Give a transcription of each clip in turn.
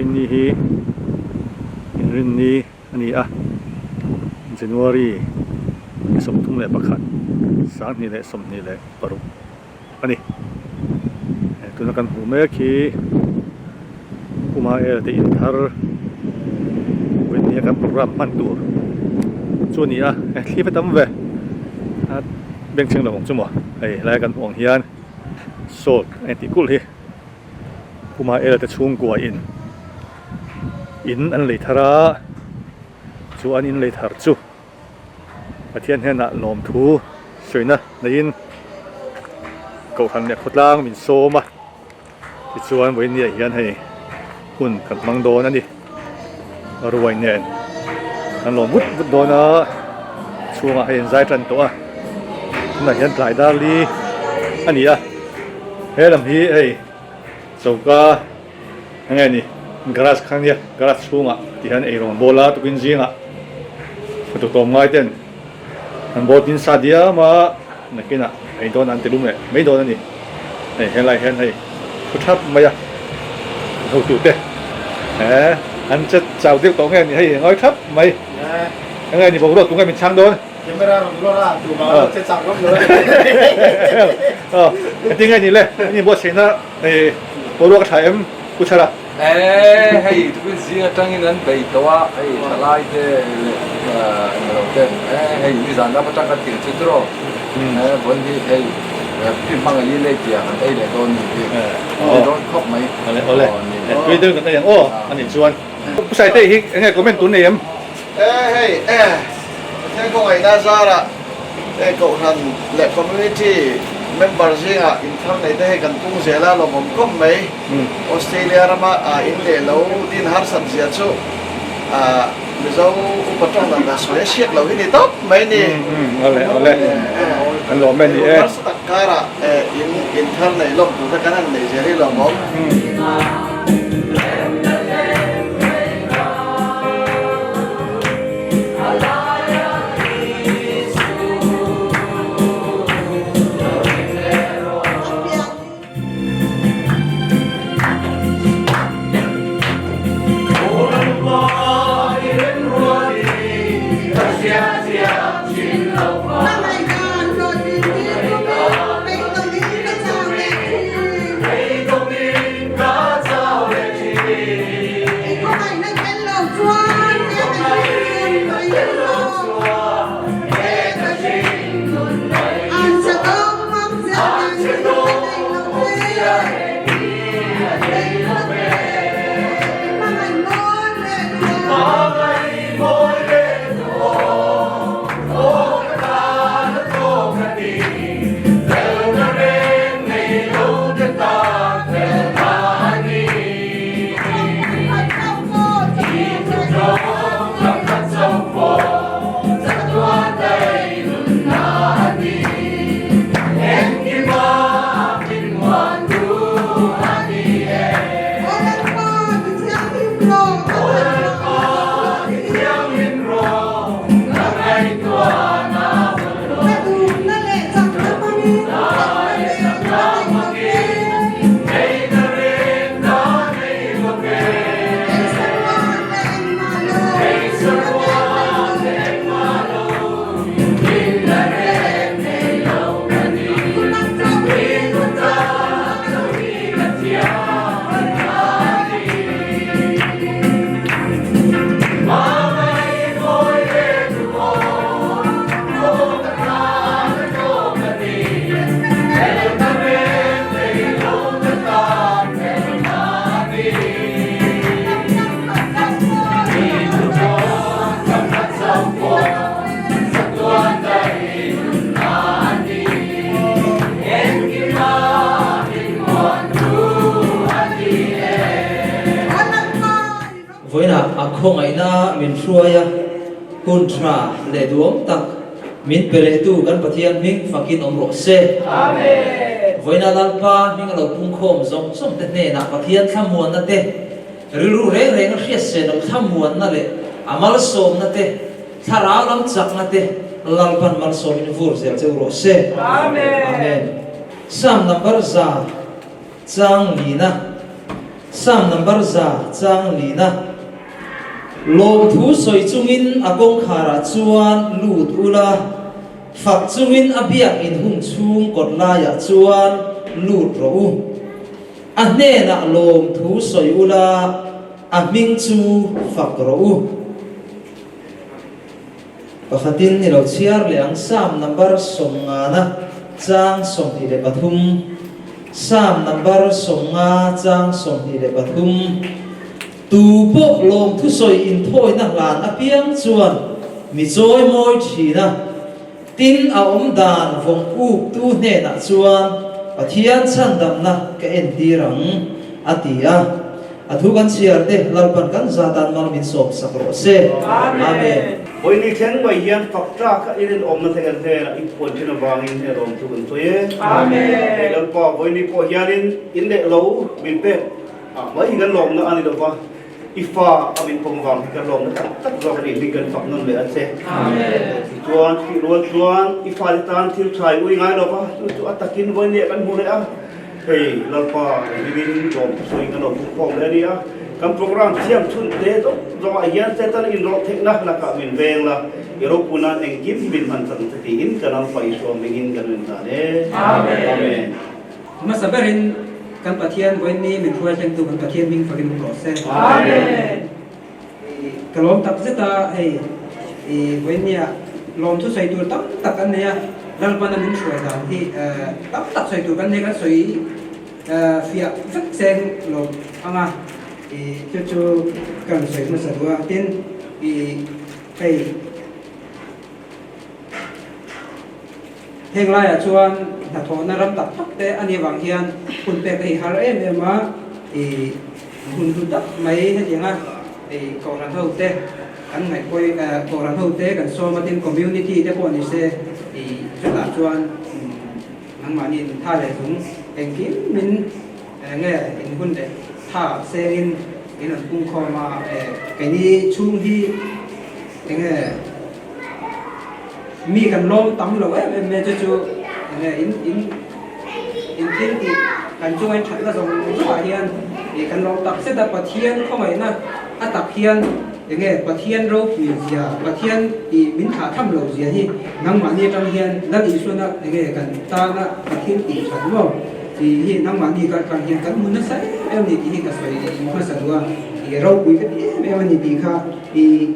ini hi rin ni ani a January som thum le pakhat sang ni le som ni le paru ani tuna kan hu me khi kuma te in thar wen ni kan program man tur chu ni a thli fa tam ve beng cheng lo chu mo ai lai kan ong hian so ti kul hi kuma te chung kwa in an le thara chu an in le thar chu pathian hena lom thu soina nein ko khang ne khotlang min soma ti chuan voi ni hian hei hun kan mang don ani arwai nen an lom mut dona chunga hen zai tran to a na hian tlai dar li ani a helam hi ei choka angai ni garage khang ya garage chunga ti han ei ron bola tukin jinga to tom ngai ten an botin sadia ma nakina ei don an tilum le mei don ani ei helai hen hei thap maya ho tu te an chet chau tiêu to ngai ni hei ngoi thap mai ngai ni bo ro tu ngai min chang don camera ro ra tu ma chet chau lắm rồi tiếng ngai ni le ni bo chena ei bo ro ka thai em ku chara hay tụi riêng trong những bầy toa hay lại thế hay như rằng nó bắt chắc cái tiền chứ rồi vấn đề hay phim bằng cái gì tiền đây để đồn thì đồn khóc mấy tuy tương cái này ô anh nhìn xuân sai tây hi anh nghe comment tuấn này em hey thế có ai đã ra là cậu thằng lệ community member riêng à internet đây gần cũng dễ là lòng có mấy Australia mà in để lâu tin har sản xuất chú bây giờ bắt trong là số siết lâu cái tốt mấy nè ole anh lo mấy nè tất cả là internet lòng tụi cái này dễ đi lòng không không ai na min suaya kontra le duom tak min pele tu kan pathian ming fakin omro se amen voina lalpa ming lo pung khom zong som te ne na pathian thamuan na te rilu re re nga hriat se no thamuan na le amal som na te thara lam chak na te lalpan mal som in fur zel che ro se amen sam number za chang li na Psalm number za chang lina lom thu soi chungin akong khara chuan lut ula phak chungin abiak in hung chung kot la ya chuan lut ro u a hne na lom thu soi ula a ming chu phak ro u pakhatin ni lo chiar leang Psalm number songa na chang song hi le pathum Psalm number songa chang song hi le pathum tu po lom thu soi in thoi na lan apiang chuan mi choi moi thina tin a om dan vong u tu hne na chuan pathian chan dam na ka en ti rang atia athu kan chiar te lalpan kan zatan mal min som sakro se amen oi ni theng mai hian fakta ka irin om na thegan the la ipon thina wangin he rom tu kun toye amen gal pa oi ni po hianin in de lo min pe mai gan lom na ani do pa ifa amin pongwang kan lom na tak ro ni ligan fak non le ase amen chuan ki ruan chuan ifa tan thil thai ui ngai do pa tu atakin voi ne kan hu le a hei lalpa living rom soi kan lom pong le ni a kan program siam chun te to ro hian te tan in ro thekna la ka min veng la iro puna eng kim min han tan ti in kan pai so mingin kan min ta ne amen masaberin kan pathian voini min thua chang tu kan pathian ming fakin proses amen kalom tak zeta hei voinia lom thu sai tu tam tak an ne lal pana min thua da hi tam tak sai tu kan ne kan soi fia fak seng lo anga chu kan soi ma sa dua tin hei heng lai chuan na tho na ram tak tak te ani wang hian kun pe hi har em ma hun hun tak mai he dinga ko ran ho te kan ngai koi ko ran ho te kan so ma tin community te ko ni se la chuan nang ma ni tha le thung eng kim min nge in hun de tha se in an kung kho ma cái ni chung hi nge mi kan lom tam lo em me chu in tin thì kan chung anh thắt ra dòng rất hiền thì kan lom tập sẽ tập pathian không phải na tập hiền nghe pathian râu thì giờ pathian thì mình thả thăm lâu gì thì năng mà đi trong hiền là đi xuân á nghe kan ta na pathian thì thật đúng không thì năng mà đi kan hiền kan muốn nó sai em thì cái sợi mà sao đúng thì râu quý cái em thì khá thì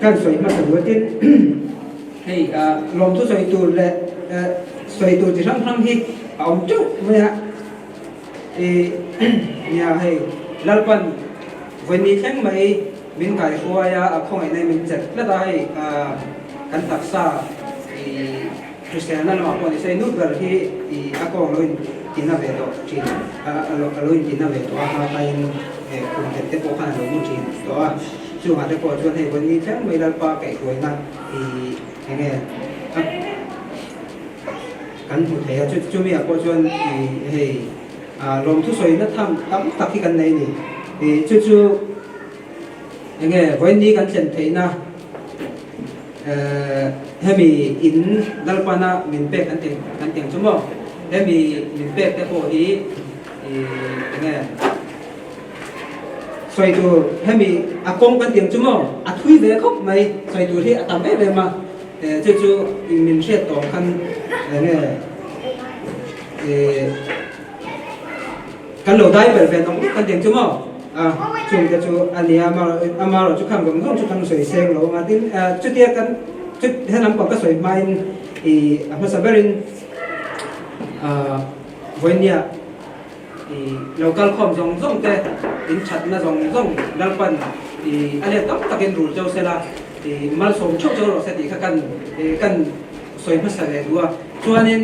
kan sợi mà sao đúng tin hey lom tu soi tu le soi tu chỉ răng hi ông chú vậy ạ nhà hay lalpan với ni thang mấy mình cái hoa ya không ai này mình chết là đây kan tak sa Christian na ma ko ni sai nut ber hi ako loin tina ve do chin loin tina ve to ha tai kun te po kana lo mu chin to chu ma te ko chuan he với ni thang mấy lalpa kai ko na nghe kan hu thei chu mi ko chuan hei lom thu soi na tham tam tak hi kan nei ni chu nghe với ni kan chen thei na hemi in dalpana min pe kan ting chumo hemi min pe te ko hi nghe soi tu hemi akong kan ting chumo athui ve khop mai soi tu hi atam ve ma chu min riat to kan nghe kan lo dai ber ven ong kan ting chumo chung ta chu ania ama ro chu kham gom gom chu kan soi seng lo ma tin chu tia kan chu hanam pa ka soi main apa saberin voinia local khom jong jong te in chat na jong jong lalpan ale tam takin rul chau sela mal som chok chok ro se ti kha kan soi ma sa le dua chuanin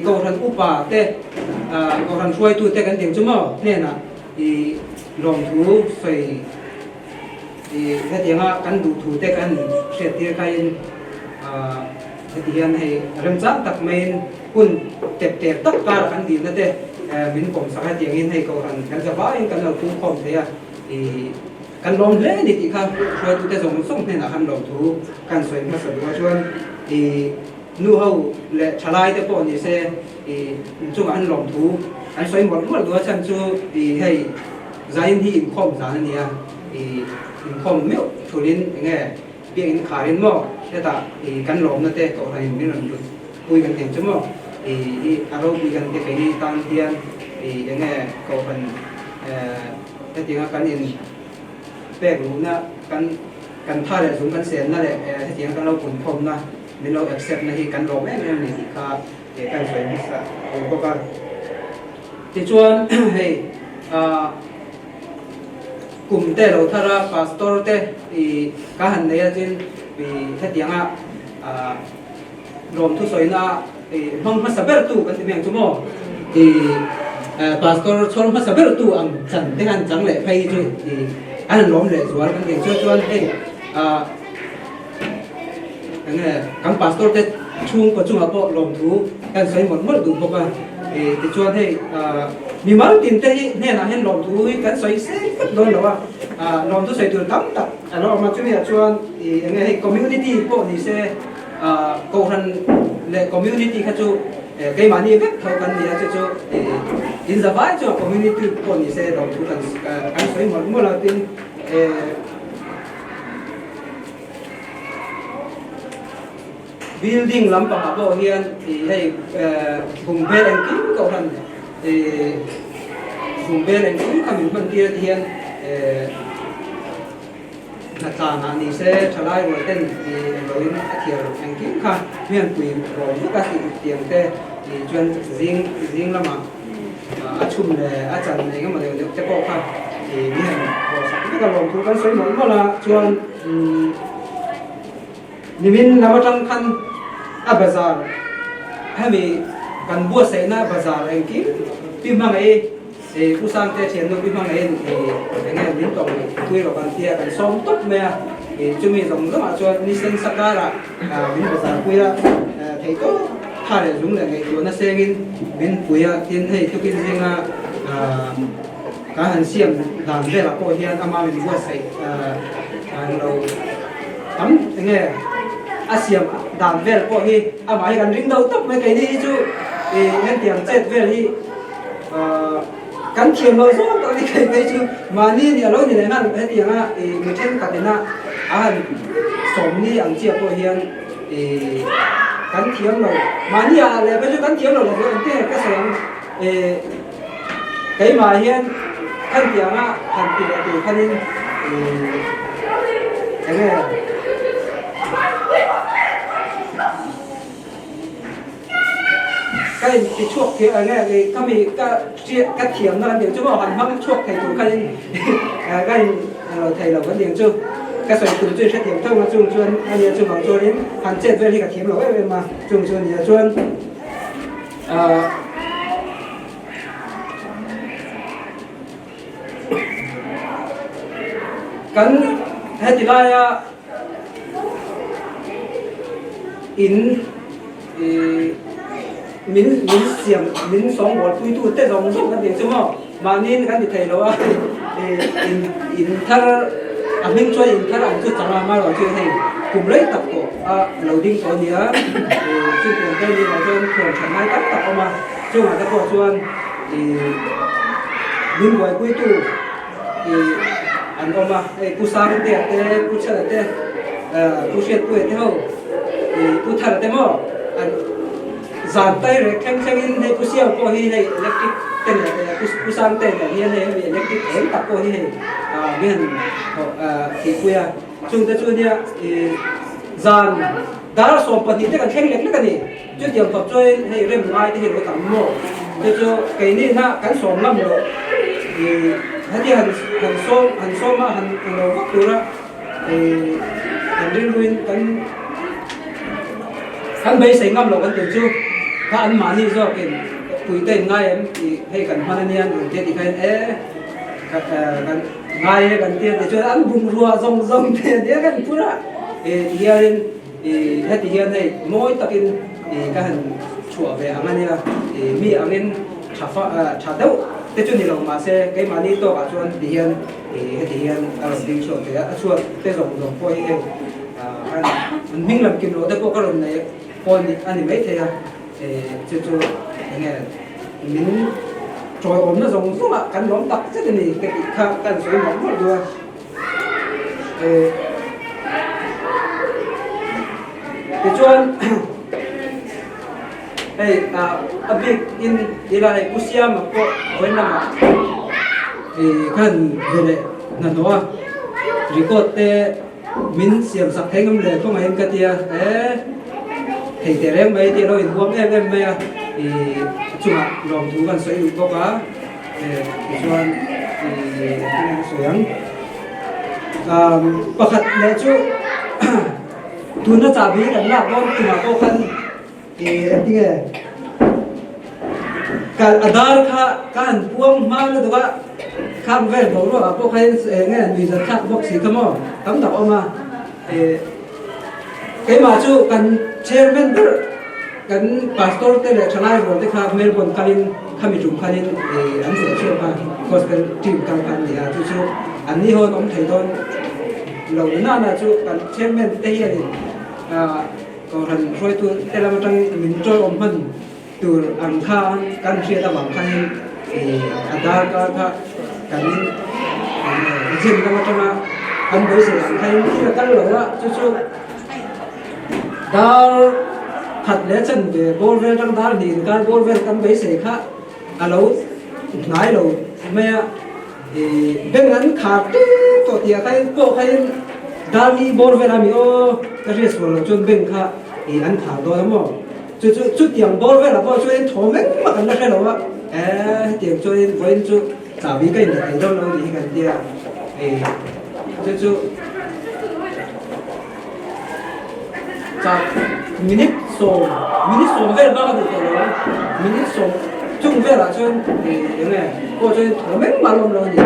ko ran upa te ko ran suai tu te kan ting chumo ne na lom thu soi he tinga kan du thu te kan se ti kain he tian he ram cha tak main kun tep tep tak ka kan di na te min kom sa ha tiang in he ko ran kan za ba in kan lo thu khom te ya kan lom le ni ti kha suai tu te jong song ne na kan lom thu kan soi ma sa du chuan nu hau le chalai te po ni se chung an lom thu an soi mol mol du chan chu hei zain hi in khom zan nia in khom meu thulin nge biang in kharin mo ta kan lom na te ko hain min ran pui kan tem chmo aro pui kan te kai ni tan hian nge ko kan ta tinga kan in pek lu na kan tha le zum kan sen na le ta tinga kan lo pun khom na min lo accept na hi kan lom em ni kha kan soi ni sa ko ka ti chuan hei cùng te lo thara pastor te ka han nei ajin the tianga rom thu soina hong ma saber tu kan tiang chumo pastor chol ma saber tu ang chan te han chang le phai chu an lom le zuar kan tiang chu chuan hei kan pastor te chung ko chung apo lom thu kan soi mon mol du boka ti chuan hei mi mal tin te hi ne na hen lom thu kan soi se kat don lo wa lom thu soi tu tam tak alo ma chu ya chuan nge hei community po ni se ko han le community kha chu cái mà ni vek thau kan ni chu chu in the vai chu community po ni se lom thu kan soi mon mol la tin building lam pa bo hian hei hùng bel en kim ko han hùng bel en kim kamin ban kia hian na ta na ni se thalai ro ten loin akhir en kim kha hian pui ro lu ka ti tiang te chuan zing lama achum le achan nei ngam le te ko kha hian ko sa ka lom thu kan soi mon mola chuan nimin namatang khan a bazar hami kan bua sai na bazar en ki pi mang ai usang te chen no pi mang ai nge din tong tui ro kan tia kan som top me chumi zong zong a chuan ni sen sakara bin bazar puya thei to thare zum le ngai to na sengin bin puya tin hei to kin zinga ka han siam dan ve la ko hian ama min bua sai an lo tam nge asiam dan vel po hi ama hi kan ring dau top mai kai ni chu hen tiang chet vel hi kan thiam lo zo to ni kai mai chu mani ni alo ni na he tiang a mi then ka na han som ni ang chia po hian kan thiam lo mani a le pe chu kan thiam lo le te ka sang kai ma hian kan tiang a han ti le ti khanin cái chuột thì nghe cái kami cái thiểm nó làm điều chứ mà hoàn mắc chuột thầy chủ cái thầy là vấn đề chứ cái sợi tụi chơi sẽ thiểm thông là chung chuyên anh em chung bằng cho đến hàng chết về thì cả thiểm lỗi về mà chung chuyên nhiều chuyên cắn hết thì lai in min siam min song bol pui tu te dong dong kan de chumo manin kan di thei lo in thar a min choi in thar an chu chama ma ro chu hei kum lei tak ko loading ko nia chu ko te ni ma jon khon chan mai tak tak ma chu ma ta ko chuan min boi pui tu an oma pu sang te pu cha te pu shet pu te ho pu thar te mo an zan tay re kheng in he pu siao ko hi he electric ten pu sang ten hi he electric em tak ko hi he mian ki puya chung te chu nia zan dar so pa ni te kan kheng lek ni chu tiam top choi he rem mai te he ro tam mo te chu ke ni na kan som lam lo hadi han som ma han lo vak tu ra han rin ruin kan bay sai ngam lo kan te chu ka an mani zo ken pui te ngai em hei kan hananian te ti kan kan ngai kan te chu an bung ruwa zong te dia kan pura hiarin heti hian hei moi takin ka han chua ve angania mi angin tha deu te chu ni lo ma se cái mani to ka chuan ti hian heti hian a ding so te a chuan te zong poi he an ming lam kim lo te ko ka ron nei poi ni ani mai the ya chu nghe min trôi ổn nó giống giống là cắn lóng tắc rất là nỉ cái khác cắn suối mỏng một đua cái chuan hey a big in ilai pusia ma ko voina thì kan vele na noa record te min siam sak thengam le ko mai ka tia thei te reng mai ti lo in huam em mai thì chunga long thu kan soi ko ka chuan soyang pakhat le chu tuna chabi kan la bon tuna ko kan tinge kan adar kha kan puang ma na doga kham vel bo ro ko khain nge ni za thak box si kamo tam da oma cái mà chu kan chairman kan pastor te le thanai ro te kha melbourne kalin khami chung khalin an se chu pa gospel team kan kan dia chu an ni ho nom thei don lo na chu kan chairman te hi niก็ทันช่วยตัวแต่ละมันมินจอยอมพันตัวอังคารการเชียร์ตะวันคันอัดาร์ก็กันเช่นก็มาทำมาอันบริสุทธิ์คันที่กันเลยว่าจู่ๆดาร์ขัดเลี้ยงเดี๋ยวบอลเวลตั้งดาร์ดีการบอลเวลกันบริสุทธิ์ค่ะอันเราไหนเราไม่เบ่งนั้นขาดตัวเดียวใครโก้ใครดาร์มีบอลเวลามีโอ้ก็เรียกส่วนเราจนเบ่งค่ะอันขาดตัวทั้งหมดจุดอย่างบอลเวลาบอลช่วยถมแม่งมากันได้แค่เราว่าเดี๋ยวช่วยวันจุดสามีก็ยังไงเราดีกันเดียวจุดจากมินิส่งเวลบ้างดูตัวเรามินิส่งจุ่มเวลาช่วยยังไงก็ช่วยถมแม่งมาลงเราดี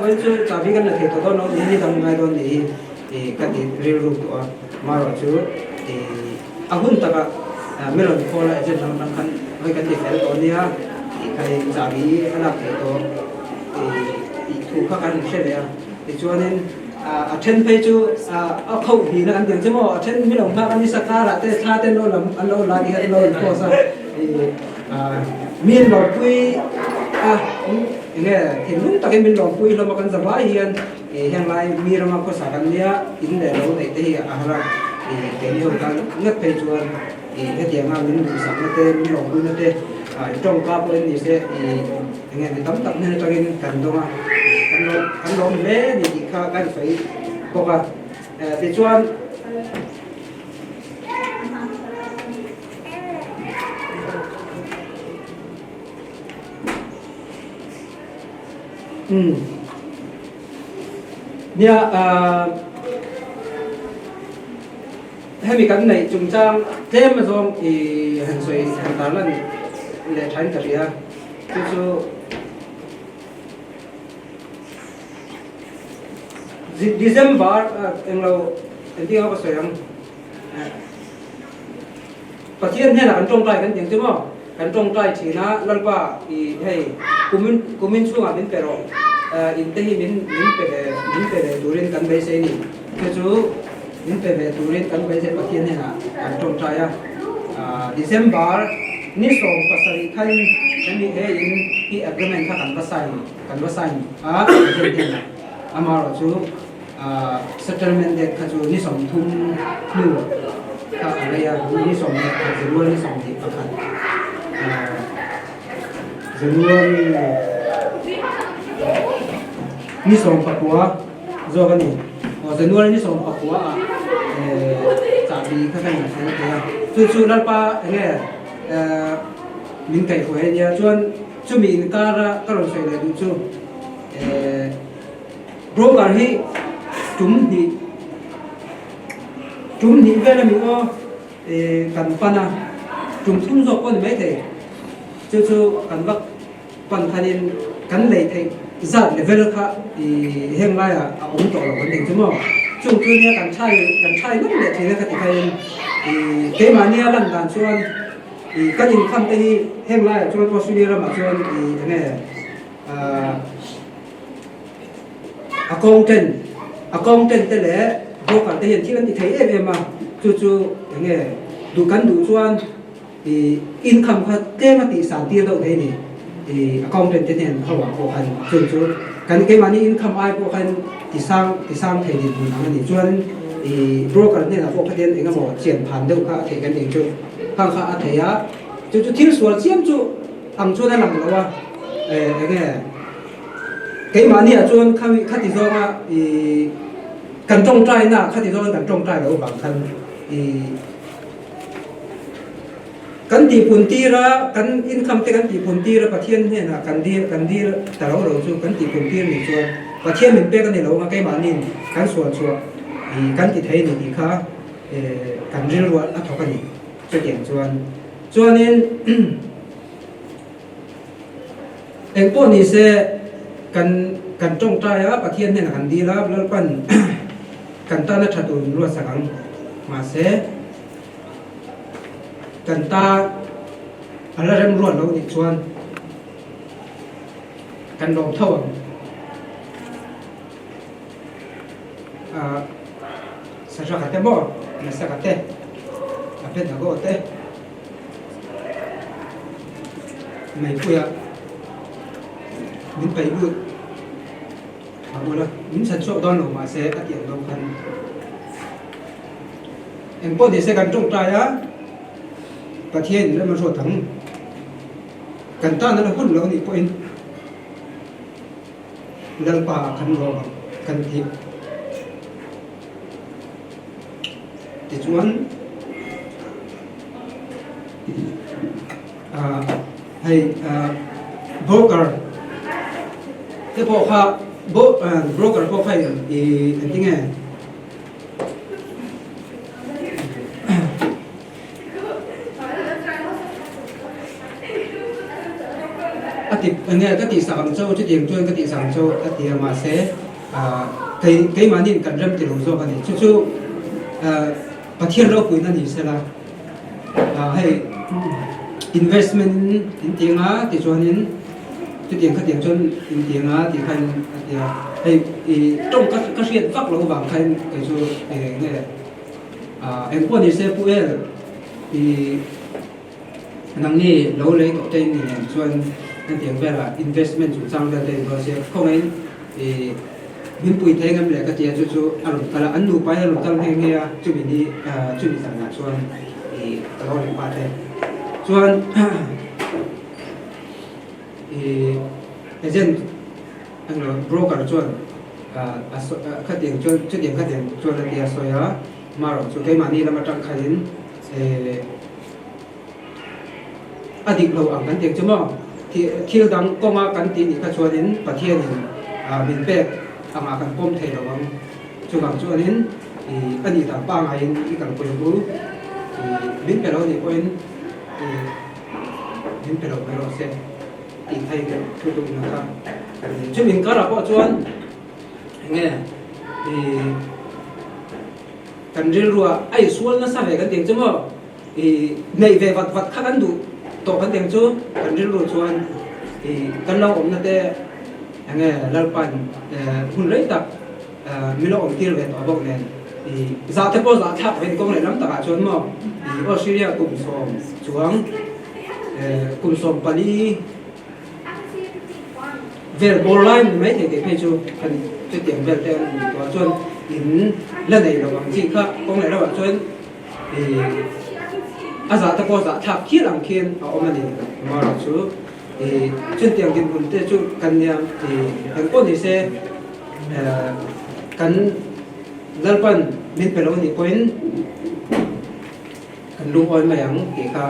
วันจุดสามีกันเลยตัวเราดีทำไงตัวนี้กันดีเรียนรู้ตัวมาเราช่วยอาหุ่นตะกะเมื่อเราพอแล้วจะทำนักขันไว้กันเด็กแล้วตอนนี้ฮะใครสามีอะไรตัวถูกข้ากันใช่ไหมอ่ะช่วงนี้เช่นไปจูเอาเข้าดีนะกันเดี๋ยวจะมั่วเช่นไม่หลงพากันนิสกาละแต่ท่าเต้นโน่นอันโน่นลาดีกันโน่นพอซะมีหลอดปุยอย่างเงี้ยเห็นลุงตะกี้มีหลอดปุยเรามากันสบายเฮียนอย่างไรมีเรามาภาษากันเนี้ยอินเดียเราในที่อาหารเดี๋ยวนี้เราเลือกไปชวนเดี๋ยวงานนี้มีสัมมติมีหลงบุญนั่นเองจงกล้าเป็นนี่เสียยังไงตั้มตั้มเนี่ยจะกินกันตรงอ่ะกันลงเล่นี่ข้ากันไฟบอกว่าเดี๋ยวชวนเนี่ยให้มีกันในจุงจ้างเทมมาส่งหันสวยหันตาลันเลทันกันเรียจู่ๆDecember เองเราที่เขาก็สวยงประเทศเนี่ยนะกันตรงใจกันอย่างที่ว่ากันตรงใจทีนะแล้วก็ให้กุมินช่วงมินเปรออินเตหิมินเปรดูเรียนกันไปเสียนี่จู่มินเปรดูเรียนกันไปเสียประเทศเนี่ยนะกันตรงใจDecember นี่ส่งภาษาไทยนั่นนี่ที่ agreement กันภาษาเช่นนี้อามาเราจู่settlement เด็กจู่นี่ส่งทุ่มนู่นอะไรนี่ส่งเนี่ยจะรู้นี่ส่งที่ประกันจะรู้นี่ส่งปักหัวโจกันนี่จะรู้นี่ส่งปักหัวจากดีข้างในใช่ไหมครับจู่ๆนั่นป้าเนี่ยมินไก่หัวเนี่ยจู่มีนการะก็ลงใส่เลยจู่โรกันที่จุ่มนี่เวลามีว่ากันปันนะจุ่มทุ่มจบกันไม่ได้จู่ๆกันว่าปันทันินกันเลยที่จัดเลเวลค่ะเฮงไรองค์ตัวเราคนเด็กใช่ไหมช่วงนี้กันใช้นั่นแหละที่นี่ก็ที่ใครเกี่ยมาเนี่ยหลังการชวนก็ยิงคำที่เฮงไรชวนออสเตรเลียมาชวนยังไงอากงเต้นแต่แหละบอกกันแต่เห็นที่นั่นที่ไทยมาจู่ๆยังไงดูกันดูชวนอินคัมเขาเก้มาตีสามตีเราได้นี่ accountant te nen hawa ko han chu kan ke mani income ai ko han tisang thei din bun ani chuan broker ne la ko khaten enga mo chen phan deuh kha thei kan ding chu kang kha a theya chu thil sual chiam chu ang chu na lam lawa enge ke mani a chuan khati zonga kan tong trai na khati zong kan tong trai lo bang khan kan ti pun ti ra kan income te kan ti pun ti ra pathian he na kan di ta lo chu kan ti pun ti ni chu pathian min pe kan ni lo ma ke ma nin kan suan chu kan ti thei ni kha kan ril wa a thok ani chu tiang chuan in eng po ni se kan tong trai a pathian he na kan di la lal pan kan ta na thatun ro sakang ma se kan ta ala rem ruan lo ni chuan kan lom thawang sa ra ka te mo na sa ka te a pe da go te mai puya min pai bu a bola min san so don lo ma se a tiang lo kan en po de se kan tong ta ya pathian le ma ro thang kan ta na hun lo ni point lal pa kan ro kan thi ti chuan hay broker te po kha broker po khai ting e nghe cái tỷ sản châu chứ tiền chuyên cái tỷ sản châu cái tiền mà sẽ cái mà nhìn cần râm thì đủ rồi này chú và thiên đâu quý này sẽ là hay investment in tiền á thì cho nên cái tiền chuyên in tiền á thì hay hay trong các hiện pháp lâu vàng hay cái số nghe em quan thì sẽ phụ thì năng nghe lâu lấy có tên này chuyên cái tiếng về là investment chủ trang về tiền rồi sẽ không ấy thì mình bùi thế ngâm lại cái tiền chú anh là anh đủ phải là tăng hay nghe chú mình đi chú mình sản xuất xuân thì đó là ba thế xuân thì agent anh là broker xuân cái tiền xuân chú tiền cái tiền xuân là tiền soi á mà rồi chú cái mà đi là mà trang khai đến adik lâu ang kan tiền chứ mà thil dang konga kan ti ni ka chuanin pathian min pe anga kan pom thei lawang chuwang chuanin ani ta pa ngai in kan ko bu min pe lo ni point min pe lo se ti thai ka thu tu na ka chu min ka ra ko chuan nge kan ril ruwa ai sual na sa ve kan ting chmo nei ve vat kha kan du to kan tiếng chú kan ril ru chuan kan lo om na te ange lalpan hun rei tak mi lo om tir ve to bok nen za te po za thap ven kong le lam taka chuan mo Australia kum som pali vel bol line mai te ke pe chu kan chu tiếng vel te to chuan in la nei lo wang chi kha kong le lo chuan aza ta ko za thap khi lang khen a omani ma ra chu chun tiang kin bun te chu kan nya an ko ni se kan lalpan min pe lo ni point kan lu oi ma yang ke kha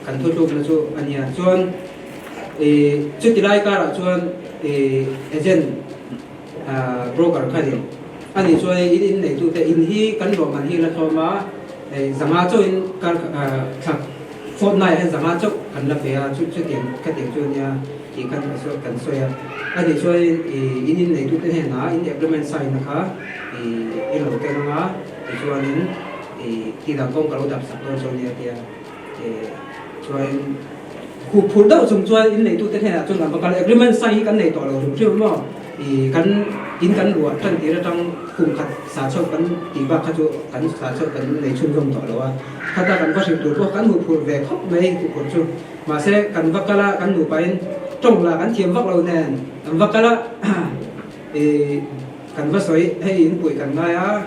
kan thu tu na chu ania chuan chu ti lai ka ra chuan agent broker khani ani chuan in nei tu te in hi kan lo man hi la thoma zanga cho in kan thak fortnight hay zanga cho kan la pe chu tiền cái tiền chu nya thì kan so kan so ya ani so in nei tu te he na in agreement sign na kha in lo ke na chu anin thì là công cả đập sập luôn rồi thì cho khu phun đâu chúng cho in này tu thế này cho làm cái agreement sai cái này tỏ là chúng chưa mà thì cái in cái lúa trên thì trong cùng khát sản xuất cái thì ba khát cho cái sản xuất cái này chung dùng tỏ là khát ta cái có sự tụt cái người phun về khóc mấy của chú mà sẽ cần vắc cala cần đủ pain trong là cần thiêm vắc lâu nè vắc cala cần vắc soi hay in bụi cần ngay á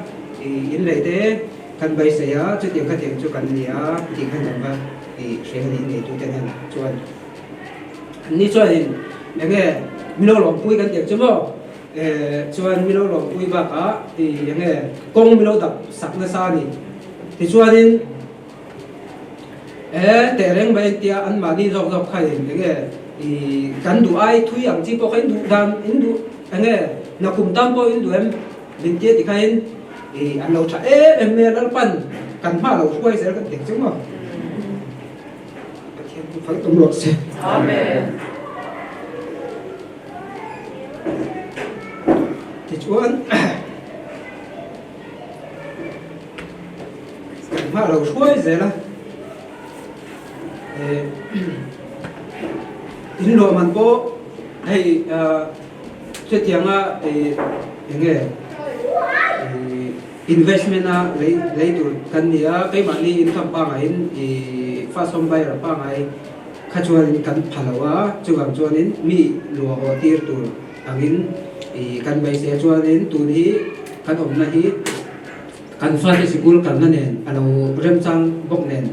in lấy thế cần bay sẽ á cho tiền khách tiền cho cần gì á tiền khách làm vâng thì sẽ hình này tôi tên là chuan ni chuan nghe milo lòng bụi cần tiền chứ mà chuan milo lòng bụi vắc á thì nghe công milo tập sắc nó sao đi thì chuan nênแต่เรื่องไปเตียอันมาดีรอบๆใครอย่างเงี้ยกันดูไอ้ทุยอย่างที่พวกเขาดูดันอินดูอย่างเงี้ยนักคุมตั้มพวกอินดูลิงเตียที่ใครอันเราใช้เมื่อเราปั้นกันมาเราช่วยเสียกันเด็กจังมั้งฟังตำรวจเสียอาเมนที่ชวนกันมาเราช่วยเสียละin lo man po hay che tiang a yang ge investment a lấy tu kan ni a kai ma ni income pa ngai fa som bai ra pa ngai kha chuan kan phalawa chuang chuan in mi lo ho tir tu angin kan bai se chuan in tu hi kan om na hi kan fa ni sikul kan na nen alo rem chang bok nen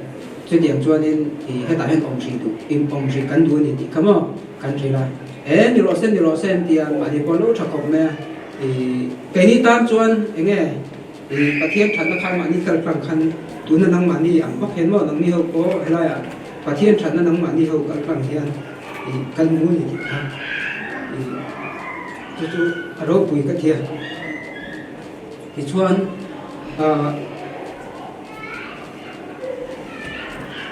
cho điểm cho nên thì hết tại hết ông sĩ tụ im ông sĩ cắn đuôi thì come on cắn gì là đi rõ sen thì mà thì có lỗ chọc cọc mẹ thì cái ní tam cho anh nghe thì bác thiên thần nó khai mà ní cần phẳng khăn tụi nó năng mà ní ẩm bóc hiến vào năng ní hậu có hay là à bác thiên thần nó năng mà ní hậu cần phẳng hiền thì cắn mũi thì tham thì chú ở đâu bùi cái thiệt thì cho anh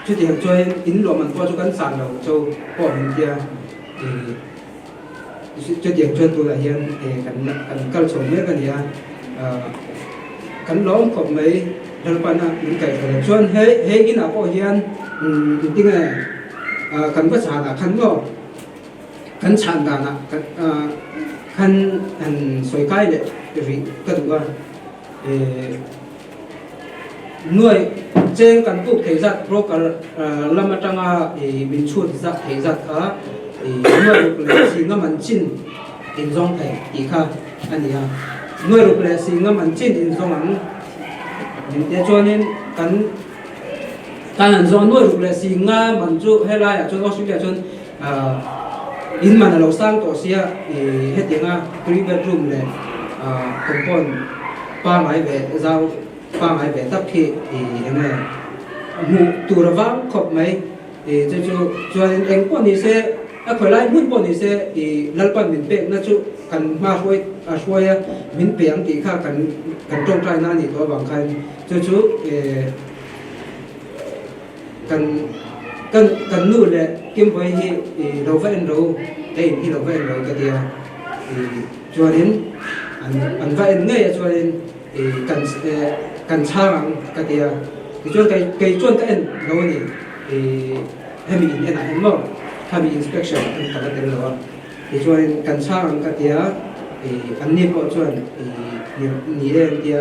chú tiền cho in lo mình qua cho căn sàn đầu cho bỏ mình kia thì chú tiền cho tôi là hiện cần cần sống nhất cái này cần lõm cọp mấy đơn pan những cái cái cho hết cái nào có hiện tiếng này cần có sàn là cần có cần sàn cả là cần soi cái đấy vì cái thứ nuôi trên căn tụ thể giặt pro cả làm trang mình chuột giặt thể giặt cả nuôi được là gì ngắm mình chín in dòng thể thì khác anh đi ha nuôi được là gì ngắm mình chín in dòng anh để cho nên căn dòng nuôi được là gì ngắm mình chú hay là cho nó suy nghĩ cho in mà là sang tổ xia hết tiếng three bedroom này compound ba mái về giao ba ngày về tập khi thì này ngủ tù ra vắng khóc mấy thì cho anh quan đi xe khởi lại muốn quan đi xe thì lần quan mình bẹn nó chú cần ma xuôi mình bẹn thì khác cần trong trai na thì tôi bằng khai chú cần nụ lệ kiếm với thì đầu vẽ đầu đây thì đầu vẽ đầu cái thì cho đến anh vẽ ngay cho đến thì cần sang cái thì cho cái chuyên cái đâu này thì hay mình hiện tại mà hay mình inspection cái cái tên đó thì cho nên cần sang cái thì anh niệm vào chuyên thì nhiều thì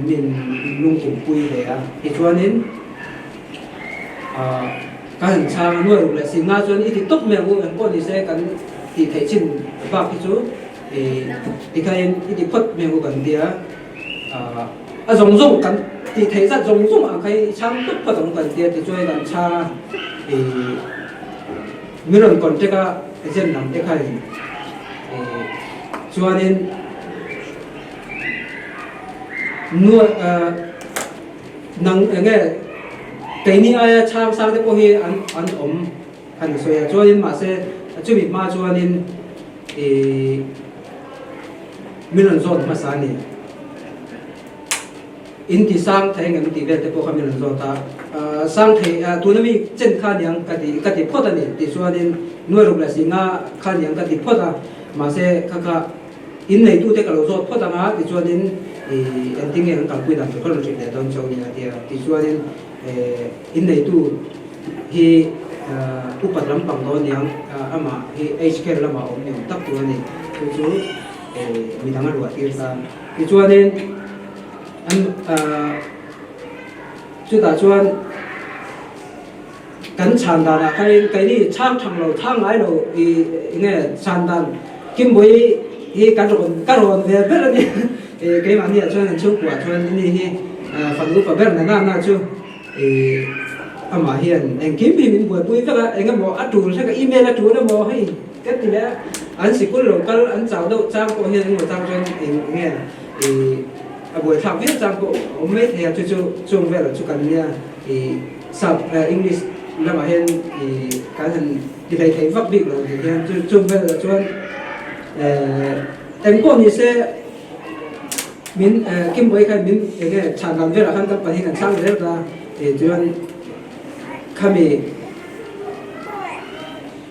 mình nung cùng quy về thì cho nên cái hình sang nuôi là sinh ra cho nên thì tốt mẹ của anh con thì sẽ cần thì thấy trình vào cái chỗ thì cái thì phật mẹ của cần thì giống cần thì thấy rất giống cái trang tốt và giống cần tiền thì cho nên cha thì người lần còn cái dân làm cái cho nên nuôi năng nghe cái này ai trang sang cái gì ăn ăn xoay cho nên mà sẽ chuẩn bị mà cho nên mình lần rồi mà sáng này in thì sang thấy người thì về tới bộ mình lần rồi ta sang thấy tụi nó bị chân khăn yang cái thì phốt này thì cho nên nuôi được là gì nga khăn yang cái thì phốt mà sẽ các in này tụi cái rồi phốt ngã thì cho nên anh tiếng anh cảm quy làm cho con chuyện để đón cháu nhà thì cho nên in này tụi thì upat lắm bằng đó yang ama thì HK là mà ông nhiều tắc tụi này chú mình đang ăn đồ tiệc ra thì cho nên anh chú ta cho kan chan dan a kai ni chang thang lo thang ai lo I nge chan dan kim boi hi karon ve ber ni cái mà như cho nên chung của cho nên đi phần lúc và bên này na chú mà hiện anh kiếm thì mình buổi buổi các anh em bảo ắt chủ sẽ cái email ắt chủ nó bảo hay cái gì đấy anh chỉ có lúc cái anh chào đâu trang của hiện một trang cho anh nghe buổi thảo viết trang của ông mấy thì chú chung về là chú cần nha sub English là mà hiện cái thằng thì thấy vấp bị rồi thì hiện chung về là chú em có như sẽ min kim boy khai min cái chăn làm việc là khăn tập hình ảnh sang thế ra thì chuyện kami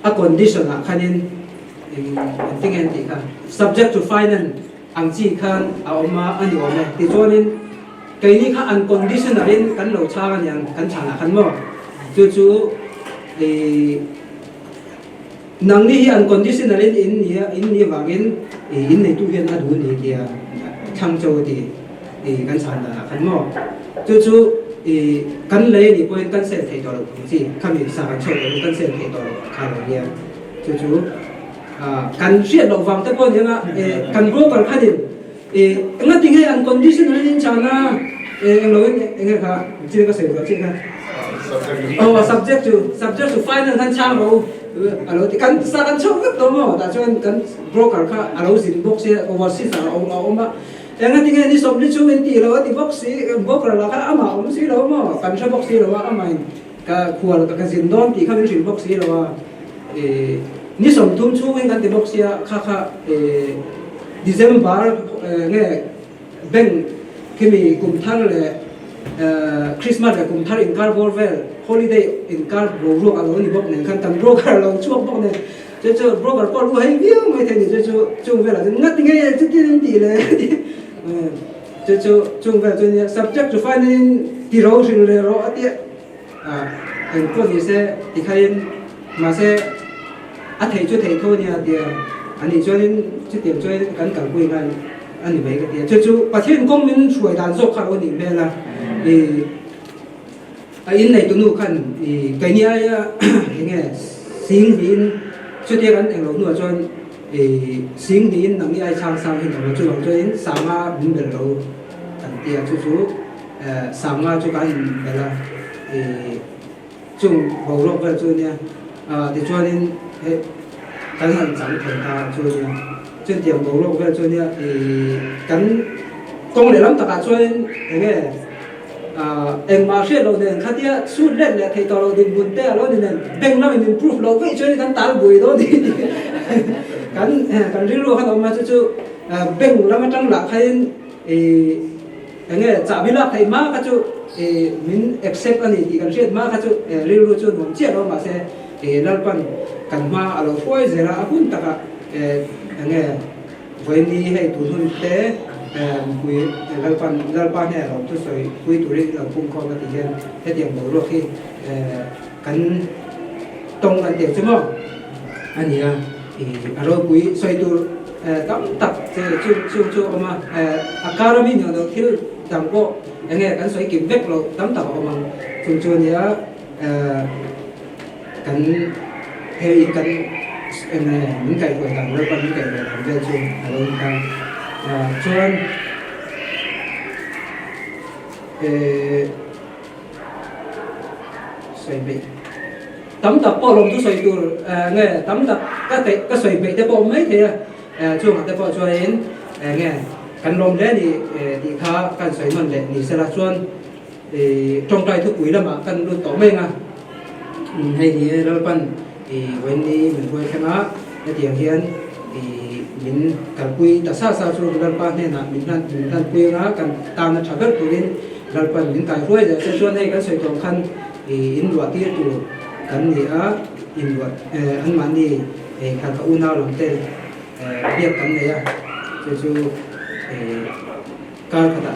a condition là khăn in tiếng Anh thì khăn subject to finance ang chi khăn mà anh hiểu này thì cho nên cái này khăn unconditional in cắn đầu cha cái này cắn chăn là khăn mà chú thì năng đi unconditional in như vàng in này tu hiện là đủ này thì thằng châu thì căn sản là khăn mò chú căn lấy thì quên căn sen thấy đó là gì căn bị sản châu căn sen thấy đó là khá là nhiều chú căn chuyện đầu vàng tới con thế nào căn gốc căn khăn thì anh nói tiếng hay unconditional in chăng na anh nói anh nghe cả chưa có sử dụng chưa cả subject to finance thân chăng đâu alo thì căn sa căn châu rất đó mà đã cho anh căn broker cả alo gì box xe overseas là ông mà yang nanti kan ni sob ni cuma nanti lawa di box lah kan ama om si lawa mo kan sa box si lawa ama ka kual ka zindon ti kan si box si lawa ni sob tum cuma kan di box ya kha December nge ben kimi kum thar le Christmas ka kum thar in car borvel holiday in car ro alo ni box ne kan tam ro car lo chuak box ne cho broker có lu hay biết mấy thằng thì cho chung về là ngắt nghe chút tiền tỷ lệ cho chung về cho subject to finance thì rồi xin lệ rồi tiệt anh có gì sẽ thì khai mà sẽ thầy cho thầy thôi nha thì anh đi cho nên chút tiền cho cắn cả quên anh đi mấy cái tiền cho bản thân công mình suy đàn dọc khá ổn định về là thì in này tụi nó khăn thì cái này nghe xin in cho tiền anh em lỗ nữa cho xin đi năng đi ai sang sang hiện tại cho lòng cho đến sang mà mình được đâu anh tiền chú sang mà cho cái hiện là chung bảo lộc về cho nha thì cho nên cái hàng chẳng thành ta cho nha trên tiền bảo lộc về cho nha cái công để lắm tất cả cho nên cái em mà sẽ lâu nên khát tiếc suốt lên là thầy tao lâu đến buồn té lâu nên bên nó mình improve lâu vậy cho nên cái tao bùi đó thì cái riêng luôn hắn mà chú bên là mà trong lạc hay cái nghe trả biết là thầy má cái chú mình accept anh thì cái chuyện má cái chú riêng luôn chú muốn chết đó mà sẽ làm con cái má ở lâu quay giờ là cũng tất cả cái nghe với đi hay tụi hun té quý lalpan này là tôi soi quý tụi là phun con cái tiền cái tiền bổ rồi khi cắn tông cái tiền chứ không anh nhỉ rồi quý soi tụi tắm tập chú mà academy nhỏ đó thiếu đam cô nghe cắn soi kiểm vết rồi tắm tập mà chú nhớ cắn hay cắn em này những cái gọi là lalpan những cái gọi là về chú rồi ta cho nên xoay bị tắm tập bao lồng tôi xoay từ nghe tắm tập cái xoay bị để bao mấy thì chung là để bao cho đến nghe căn lồng đấy thì khá căn xoay mình để thì sẽ là chuan trong trái thức quý là mà căn luôn tổ mình hay thì lâu phần thì when đi mình quay cái má cái tiền hiền thì mình cần quy ta sa sa xuống lần ba này là mình đang quy nó cần tam nó chả biết tụi mình lần phần mình cài ruồi rồi sẽ xuống đây cái sợi thòng khăn thì in luật tiết tụ cần gì á in luật anh mà đi cần phải uốn nào làm tên biết cần này à cho cái ta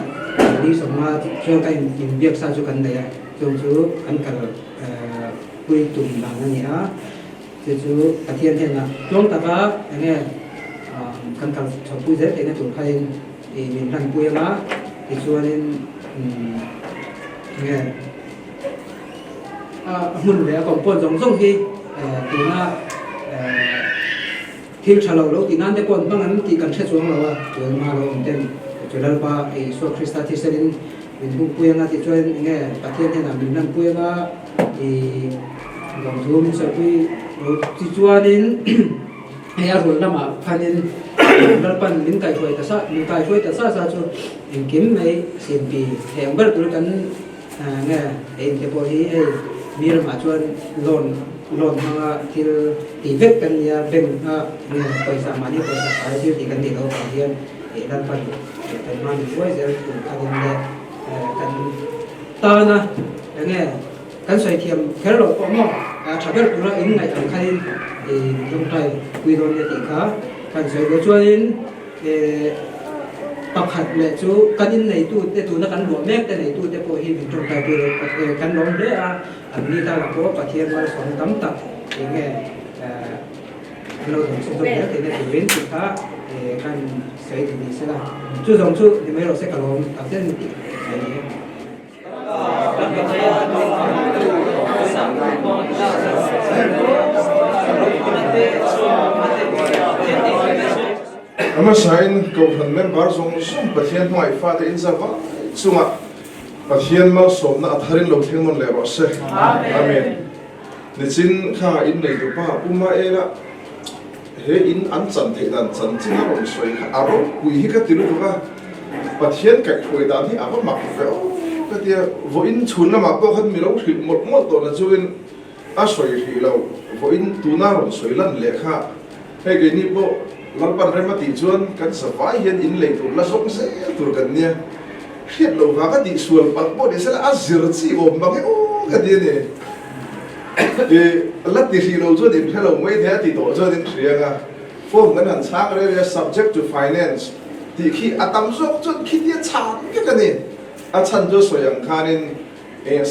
đi sống mà cho cái mình biết sao cho cần này à cho anh cần quy tụ làm này á cho cái thiên thế nào trong ta có nghe căn căn trong quy giới thì nó tụi hay thì mình làm quy má thì cho nên nghe mun le kom pon jong jong hi tuna thil thalo lo ti nan te pon bangan ti kan the chuang lo a tu ma lo ten chulal pa e so krista ti serin min bu puyanga ti choin nge pathian he na min nan puyanga e gam zum sa pi ti chuanin ya rul lama phanin dalpan min kai thoi ta sa sa chu in kim mai sim pi heng ber tur kan nge en te po hi e mir ma chuan lon ha til ti vek kan ya ben ha nge paisa mani paisa sai ti kan ni lo pathian e dalpan kan man voi zer tu kan le kan ta na nge kan sai thiam kher lo ko mo thaber tur in ngai ang khain e jong tai quy ron le ti kha kan sai lo chuanin pakhat le chu kanin nei tu te tu na kan lo mek te nei tu te po hi min tong tai tu kan long le a an ni ta la ko pathian mal som tam tak e nge lo dong sum le te ne tu rin ti kha kan sai ti ni se la chu dong chu ni mai ro se ka lom ta ten ti ama sain ko han member song sum pathian mai fa te in zawa sunga pathian ma som na atharin lo thengmon le ro se amen ni chin kha in nei do pa uma era he in an chan the dan chan chin ro soi kha aro kui hi ka tilu ka pathian ka khoi dan hi aba mak fe ka dia vo in chun na ma ko khat mi lo thil mot mot to na chuin a soi hi lo vo in tu na ro soi lan le kha he ge ni bo lalpan rema ti chuan kan savai hian in lei tur la song se tur kan nia khiat lo va ka ti sual pat bo de sala azir chi om bang o ka di ne la ti ri lo chu din hello mai the ti to chu din thrianga form kan han chang re subject to finance ti khi atam zok chu khi ti chang ke ka ni a chan jo soyang khanin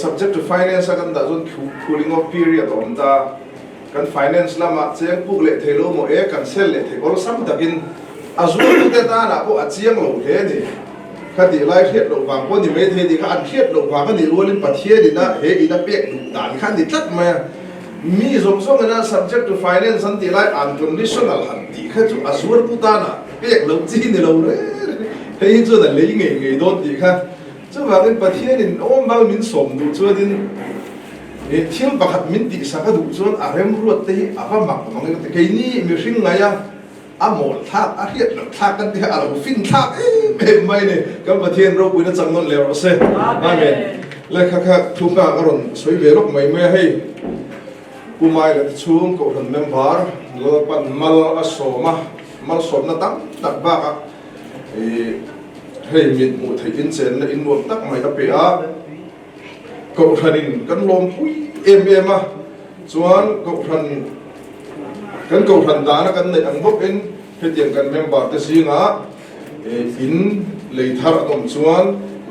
subject to finance kan da zon cooling off period om da kan finance lama cheng puk le thelo mo e kan sel le thekol sam takin azul te ta na ko achiang lo he ni khati lai khiat lo wang ko ni me the di kha an khiat lo wa ka ni rolin pathie di na he ina pek dan khan di tlat ma mi zong zong na subject to finance an ti lai unconditional han ti kha chu azul pu ta na pek lo chi ni lo re he chu da le nge nge don ti kha chu wa kan pathie ni om ba min som du chu din thiam pakhat min ti saka du chuan a rem ruat te hi ava mak mang te ke ni mi hring ngaya a mol thak a hiat lo thak kan te a lo fin thak me mai ne kam pathian ro puina changnon le ro se amen le kha kha thuka aron soi ve lok mai me hei pumai la chung ko ran member lo pan mal asoma mal som na tam tak ba ka hei mit mu thai in chen na in nuam tak mai da pe a ko thanin kan lom pui em a chuan ko than da na kan nei ang bok in hetiang kan member te singa in lei thar atom chuan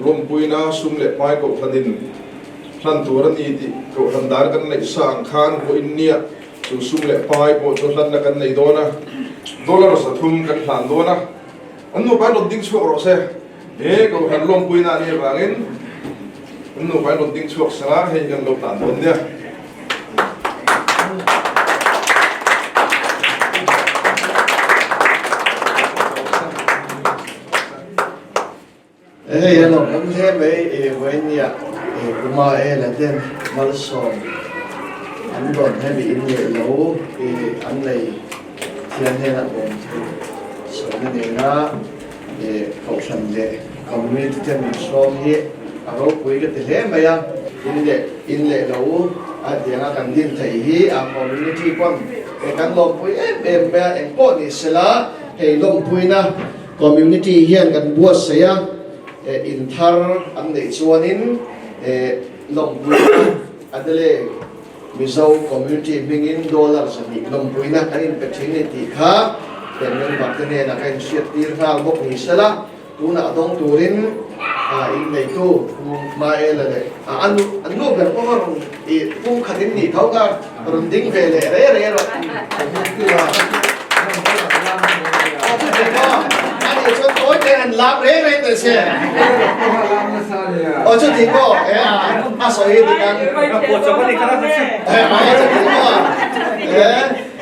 lom pui na sum le pai ko thanin than tur ani ti ko than da kan nei sang khan ko in nia chu sum le pai ko chu than na kan nei dona dollar sa thum kan thlan dona anno ba lo ding chu ro se ko than lom pui na ni rangin nu phải luôn tiếng chuộc sala hay gần lộc tản luôn nha. Hey, ano, ang hebe when ya kumae la den malson. Ang don hebe in ye lo ang lay tiyan he na bon. So ni nga kausan de community ten strong he aro pui ke te le maya in le lo a dia kan din thai hi a community pon kan lom pui em po ni sela he lom pui na community hian kan buat saya in thar an nei chuanin lom pui adele mizo community bingin dollar sa ni lom pui na kan opportunity kha pen men bakne na kan shit tir hal bok ni sela tuna adong turin in nei tu mai la le anu ber ko ron pu khatin ni thau ka ron ding ve le re ro ani chon toy anh làm đấy đấy để xem ở chỗ thì có soi thì đang Buat coba di kana kasi. mà chỗ thì có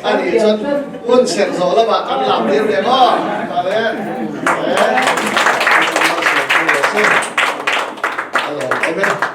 anh ấy cho quân xem rồi là bạn ăn làm đấy đấy có đấy Amen.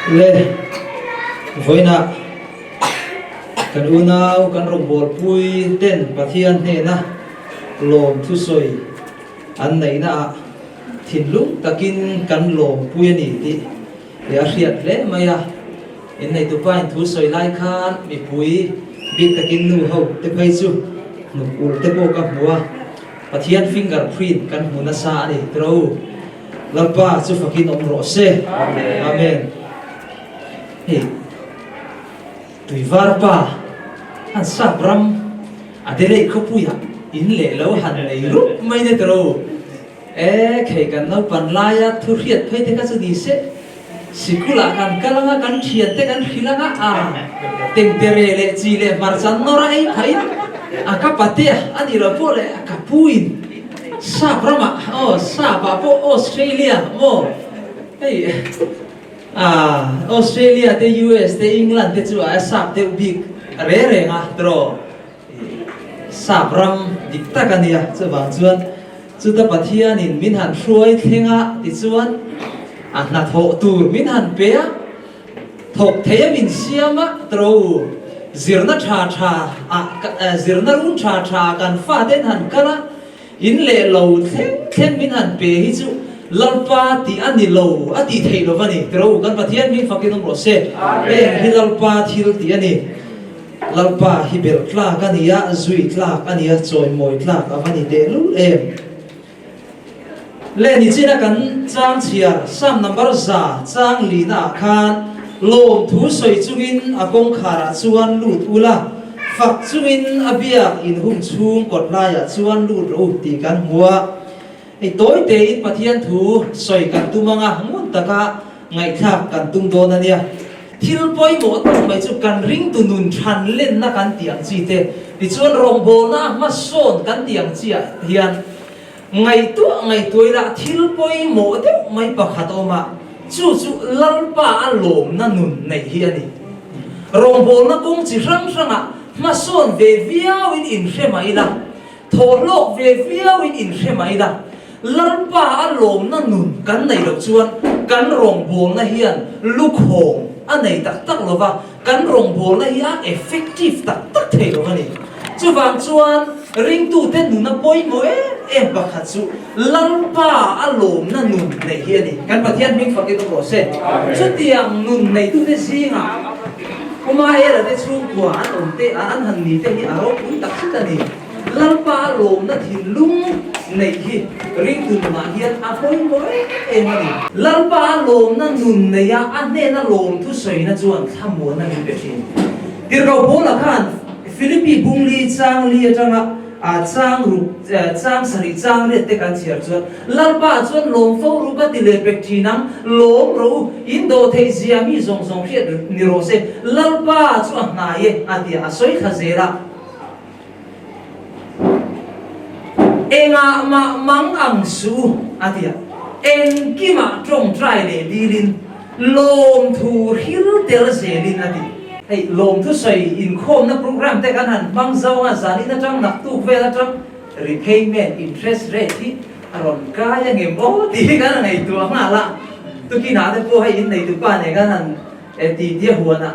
le voina kan unau kan rombol pui ten pathian he na lom thu soi an nei na thinlung takin kan lom pui ni ti ya riat le maya in nei tu pain thu soi lai khan mi pui big takin nu ho te phai chu nu ul te bo ka bua pathian fingerprint kan huna sa ni tro lalpa chu fakin om ro se amen hey tui varpa an sabram adele khopuya in le lo han nei ru mai ne tro khei kan no pan laya thu riat phai te ka chu di se sikula kan kalanga kan thiat te kan hilanga a tempere le chi le marchan nora ei phai akapatia ani ro pole akapuin sabrama saba po Australia mo hey Australia te US te England te chu a sap te big re nga tro sabram dikta kania chawang chuan chuta pathian in min han hruai thenga ti chuan a na tho tur min han pe thok theya min siama tro zirna tha zirna run tha kan fa den han kala in le lo thlen min han pe hi chu lalpa ti ani lo ati thei lo vani tro kan pathian min fakin ro se hi lalpa thil ti ani lalpa hi bel tla kania zui tla kania choi moi tla avani de lu em le ni china kan chang chia sam number za chang lina khan lom thu soi chungin akong khara chuan lut ula fak chungin abia in hum chung kot la ya chuan lut ro ti kan hua ei toy te in pathian thu soi kan tumanga mun taka ngai thak kan tum don ania thil poi mo tong mai chu kan ring tu nun than len na kan tiang chi te ti chuan rong bol na ma son kan tiang chi a hian ngai tu la thil poi mo te mai pakhat oma chu lalpa alom na nun nei hi ani rong bol na kong chi rang ranga ma son ve viau in hremai la tholok ve viau in hremai la lalpa alom na nun kan nei lo chuan kan rong bol na hian lukhong anei tak lova kan rong bol na hi effective tak thei lo ani chuwang chuan ring tu ten nun na poi mo em pakhat chu lalpa alom na nun nei hi ani kan pathian ming fakin ro se chu tiang nun nei tu te singa kuma era te chu kwa an om te an han ni te hi aro kun tak sit ani lalpa alom na thin lung nei hi ring tu ma hian a poi mo em ani lalpa alom na nun nei a ane na lom tu soi na chuan thamu na ni pe thin tirgo bola khan Philippi bungli chang li atanga a chang ru chang sari chang le te kan chiar chuan lalpa chuan lom fo ru ba ti le pek thinang lom ro indo thei zia mi zong zong hriat ni ro se lalpa chu a hna ye ati a soi khazera enga ma mang ang su atia en kima trong trai le dilin lom thu hil tel zelin ati hey lom thu soi in khom na program te kan han bang zaw nga zani na tang nak tu ve na tang repayment interest rate hi aron kaya nge mo ti kan ngai tu nga la tu ki na te po hay in nei tu pa ne kan han ti dia huana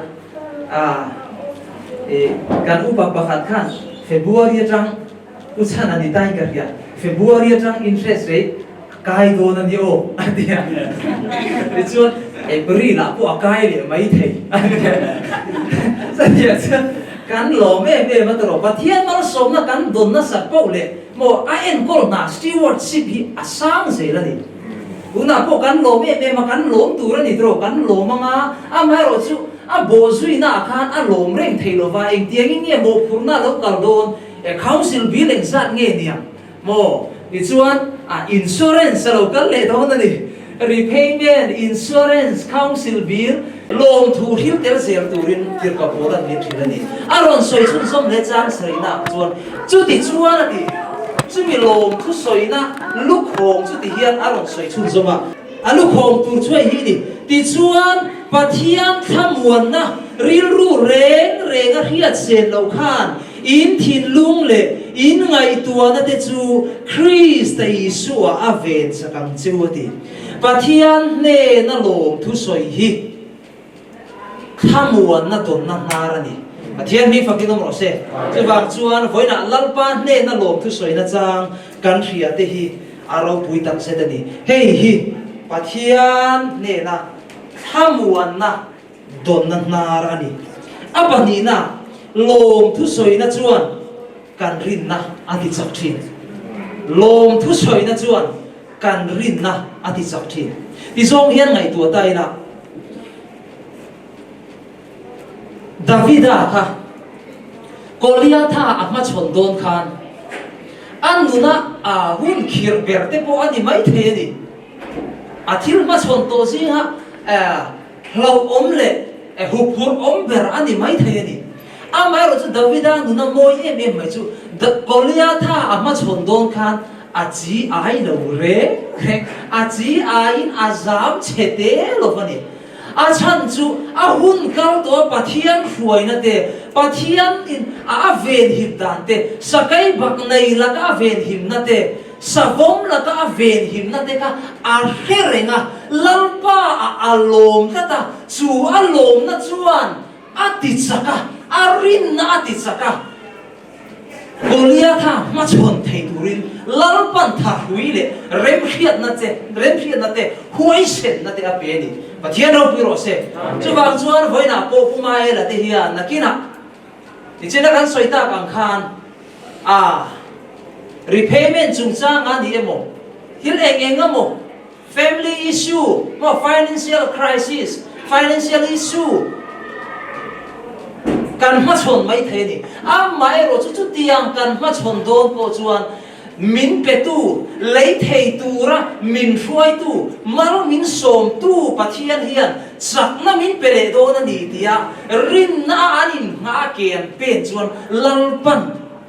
kan upa pakhat khan February tang usan ani tai ka ya February tang interest rate kai do na ni o atia chuan April la po akai le mai thei sa dia kan lo me ma tro pathian mar som na kan don na sa po le mo a en kol na stewardship hi asang se la ni una po kan lo me ma kan lom tu ra ni tro kan lo manga a mai ro chu a bo zui na khan a lom reng thei lo wa eng tiang nge mo phurna lo kal don council billing zat nge niam mo ti chuan insurance lo kal le don na ni repayment insurance council bill lom thu hil tel zel turin tir ka boda ni thilani aron soi chun som le chang sreina chuan chu ti chuan ati chu mi lom thu soina luk hong chu ti hian aron soi chun zoma alu khong tur choi hi ni ti chuan pathian thamuan na ril ru reng a hiat sen lo khan in thin lung le in ngai tuana te chu Christ Isu a ven sakang chewati pathian ne na lom thu soi hi thamuan na don na narani pathian mi fakinom ro se chuwang chuan voina lalpa ne na lom thu soi na chang kan ria te hi aro pui tak setani hei hi pathian ne na thamuan na don na narani apani na lom thu soi na chuan kan rin na ati chak thin lom thu soi na chuan kan rin na ati chak thin ti zong hian ngai tu tai na Davida kha Goliatha akma chon don khan anuna a hun khir berte po ani mai the ni athil ma chon to si ha hlo om le hupur om ber ani mai the ni amai ro chu Davida nuna moi em mai chu Goliatha akma chon don khan achi ai lo re achi ai azam chete lo bani อาชันจูอาหุ่นกัลตัวปะเทียนรวยนั่นเตปะเทียนอินอาเวนหิมดานเตสกายบักในละก็อาเวนหิมนั่นเตสวมละก็อาเวนหิมนั่นเตก็อาเฮเรงะลัลป้าอาลมนั่นตาจูอาลมนั่นจวนอาติดสักะอารินนะอาติดสักะโกลียธามาชนเทตุรินลัลปันทาหุยเลเรมเขียดนั่นเตหวยเส้นนั่นเตอาเปนี่ปะเทียนเราพิโรเซจูบางจวนไว้น่ะโปปุมาเอละเทียนนักกินะที่เจนักันสวยตากังคานrepayment จุงจ้างงานนี้เอโมฮิลเองก็โม family issue โม financial crisis financial issue กันมาชนไม่เทนี่ไม่รู้จุดที่ยังกันมาชนโดนโปจวนมินเปตูเลยเทตูระมินช่วยตูมาลมินสมตูปะเทียนเฮียนสักน้ำมินเปเลโดนันดีที่รินน้าอันินหาเกียนเป็นจวนลัลปัน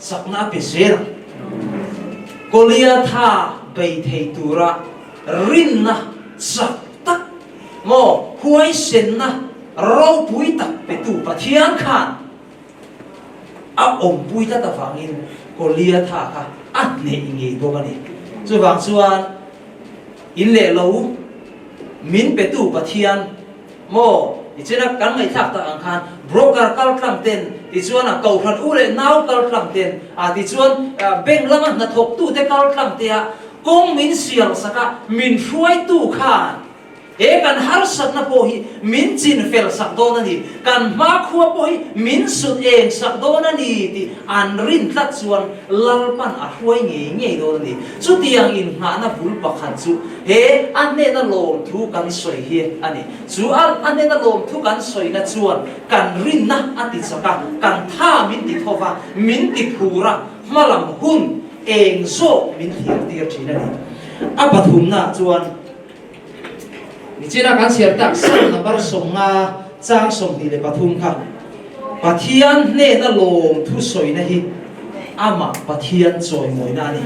สักน้าเปเซระโกลียธาไปเทตูระรินนะสักตักโมหวยเซนนะเราปุยตักเปตูปะเทียนขันอมปุยตักตะฟังอินโกลียธาค่ะอันนี้อิงอีตัวนี้ส่วนบางส่วนอินเล่เรามินเปตูปะเทียนโมอีเจนักกันไม่ทักตะอังคารบรกการกัลคลังเต็นอีส่วนน่ะเก่าขันอุเล่นาวกัลคลังเต็นอีส่วนเบ่งละมันน่ะทกตู้แต่กัลคลังเตียกงมินเสียงสักมินช่วยตู้ข้ากันหาสักนับโอหิมินจินเฟลสักโดนันดีกันมาขัวโอหิมินสุดเองสักโดนันดีที่อันรินทัดส่วนลัลปันอาหวยเงี้ยโดนันดีสุดที่ยังอินหาหน้าบุลปักขันสุอันเนน่าลมทุกันสวยเฮียอันนี้อันเนน่าลมทุกันสวยนัดส่วนกันรินนะอติสักกันท่ามินติทว่ามินติภูระมาลำหุ่นเองโซมินเทียร์จีนั่นเองปฐุมนะส่วนนี่จีน่าการเสียตักสั่งนับส่งมาจ้างส่งดีเลยปฐุมค่ะปะเทียนเนน่าลมทุสวยนะฮิมาปะเทียนสวยมวยนานี่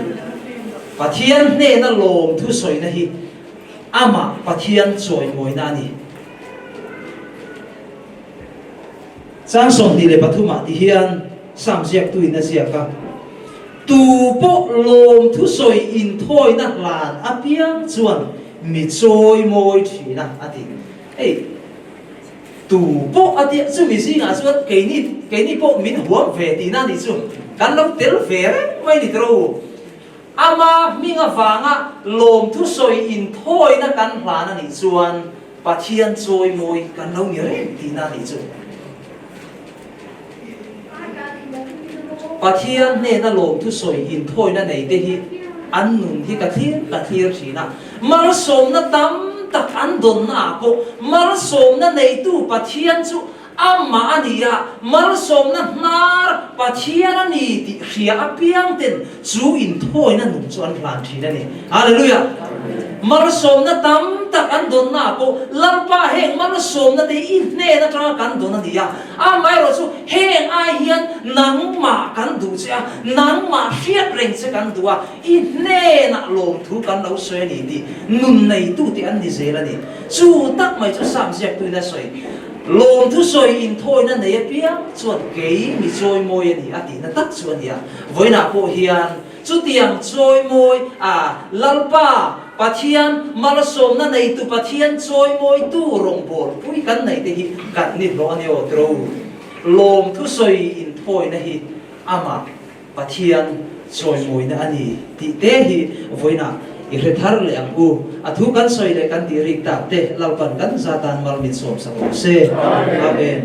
ปะเทียนเนน่าลมทุสวยนะฮิมาปะเทียนสวยมวยนานี่จ้างส่งดีเลยปฐุมที่เฮียนสามเสียกตุยนะเสียกะตูโปลมทุสวยอินถ้อยนักลานอเปียงชวนมีจอยมวยทีนะอาทิตูโปอาทิจู่มีสิ่งอะไรส่วนเกนี่โปมินหัวเวทีนั่นนี่จู่กันเราเตลเฟร์ไม่ได้รู้มามีงาฟังลมทุสอยอินถ้อยนักกันพลานั่นนี่ส่วนปะเทียนจอยมวยกันเรามีเรื่องทีนั่นนี่จู่ปะเทียนเนี่ยน่าลมทุสอยอินถ้อยนั่นไหนเดียอันนุ่นที่กะเทียร์สีนะมาสมนะตั้มตักอันดนนะโกมาสมนะในตู้ปะเทียนจู่มาอันนี้มาสมนะนาปะเทียนนี่ที่เสียอภิยังเต็นจู่อินถ้อยนั่นนุ่มจวนพลันสีนั่นเองฮาเลลูยามาสมนะตั้มตักอันดนนะโกลับป้าเฮงมาสมนะที่อินเน่นะจังกันดนนะดีไม่รู้จู่เฮงไอเฮียนนังมากันดูเสียนังมาเฟียดเร่งเสียกันดูอินเน่นะลงทุกันเราสวยนี่ดีนุ่นในตู้ที่อันนี้เสียแล้วนี่จู่ตักไม่จู่สามเสียตัวนั้นสวยลมทุสอยอินถ้อยนั่นเนี่ยเปียส่วนเกยมีจอยมวยนี่อาทิตย์นั้นตักส่วนเนี่ยวันน่ะพอเฮียนจุดที่ยังจอยมวยลัลป้าปะเทียนมาลสมนั่นในตู้ปะเทียนจอยมวยตู้รงบอลปุ้ยกันในที่กันนิดร้อนเนี่ยตรูลมทุสอยอินถ้อยนั่นฮิมาปะเทียนจอยมวยนั่นนี่ที่เตหิวันน่ะอีกทาร์เลยอังกูทุกันสอยเลยกันที่ริกตาเตะเราปันกันซาตานมาลมินสมสังเสอาเมน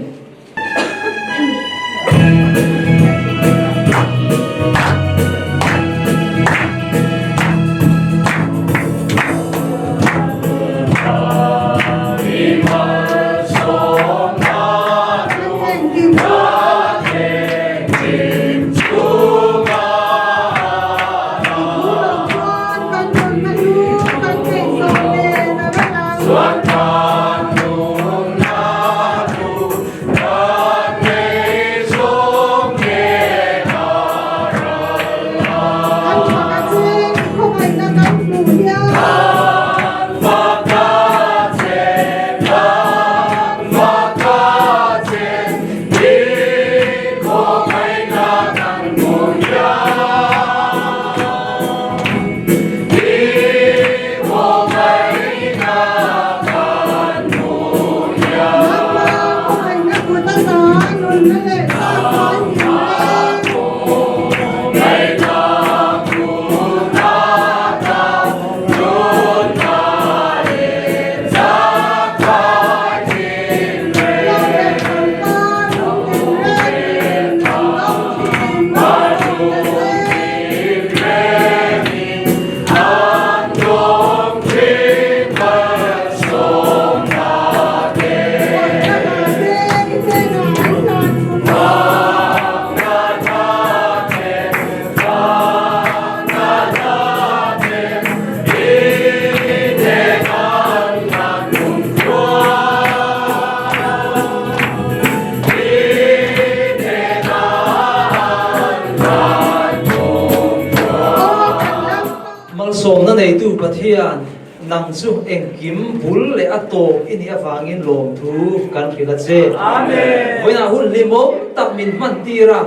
mal som na nei tu pathian nang chu engkim bul le ato ini awangin lom thu kan khila che amen voina hun limom tak min man tira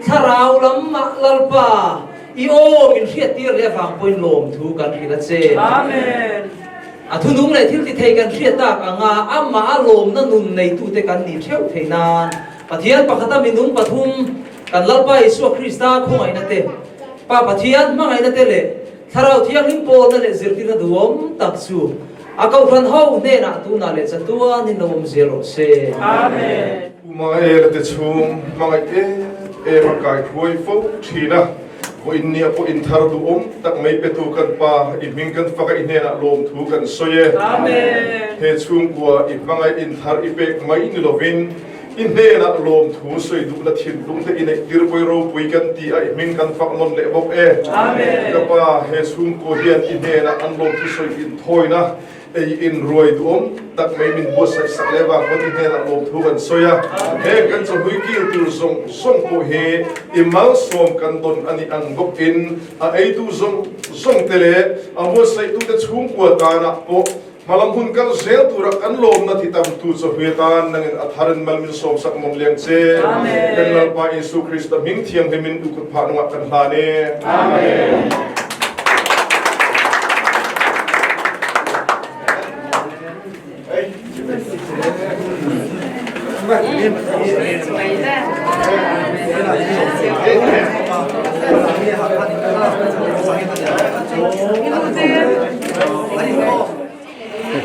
tharau lam ma lalpa i o min khiat tir le awang poin lom thu kan khila che amen athunung le thil ti thei kan khiat tak anga amma alom na nun nei tu te kan ni theu theinan pathian pakhata minung pathum kan lalpa isu krista khongai na te pa pathian mangai na te le tharau thiang lim po na le zirtina duom taksu akau ran ho ne na tu na le chatua ni nom zero se amen mga te chung mga makai khuai fo thina ko innia po inthar duom tak mai petu kan pa iming kan faka inena lom thu kan soye amen he chung kwa imanga inthar ipe mai ni lovin inena lom thu soi du na thin dum te ine kirpoi ro pui kan ti ai ming kan fak non le bok amen ka pa he chung ko hian inena an lom thu soi in thoina ei in roi duom tak mai min bo sai sak lewa ko inena lom thu kan soya he kan so hui ki tu song ko he imal som kan don ani ang bok in a ei tu song tele a mo sai tu te chung ko ta na po malam hun kal zel turak an lom na thitam tu so huetan nang atharan malmin som sak mom leng che kan lal pa Yesu Krista ming thiam hemin du kut pha nga kan hlane amen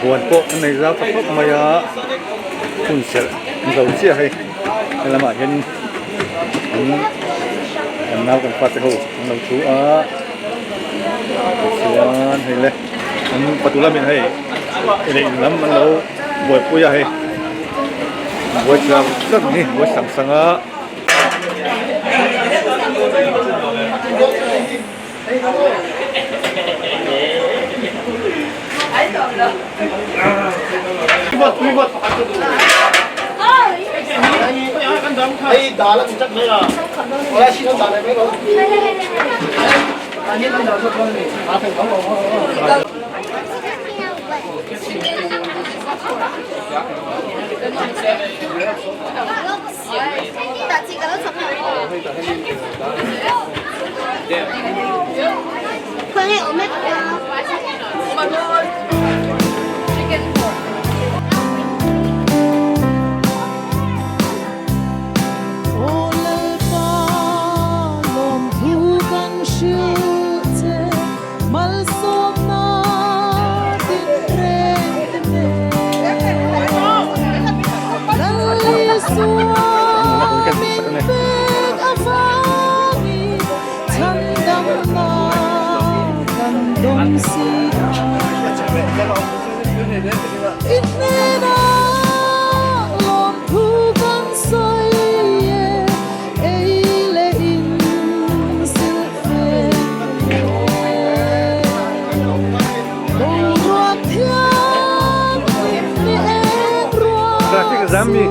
huan po nei zau ta khop maya kun sel zau chia hai lama hian an nau kan pat ho nau chu a chuan hei le an patula min hei ile lam man lo boi puya hei boi chang sak ni boi sang sanga Ay, dalang chắc mấy à? Ora xin ông dalang mấy không? Anh em dalang không này? À, thành công rồi. Khuya ở mấy Zambi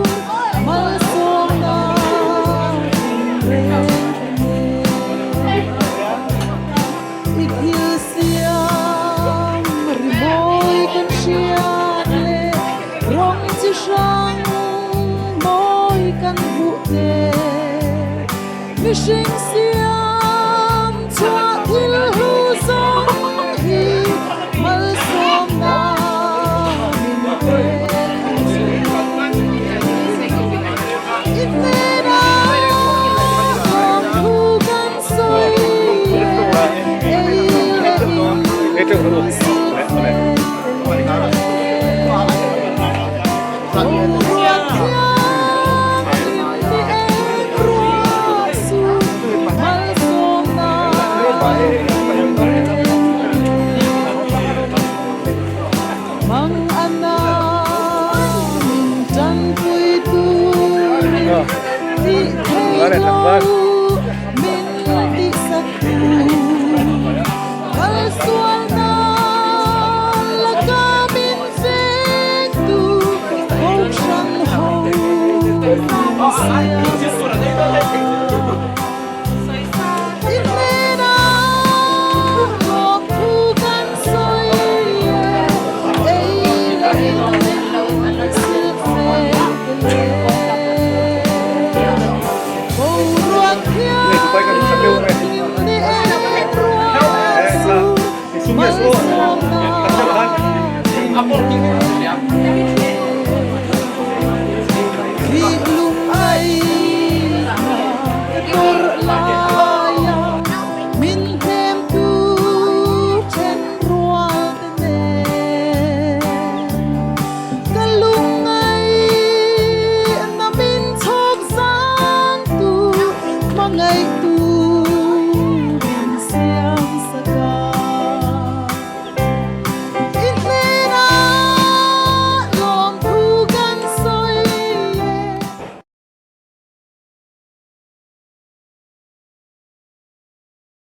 Mishing siam cha thil hu song hi mal som na min pe itna hom hu kan soi Apol kini siap.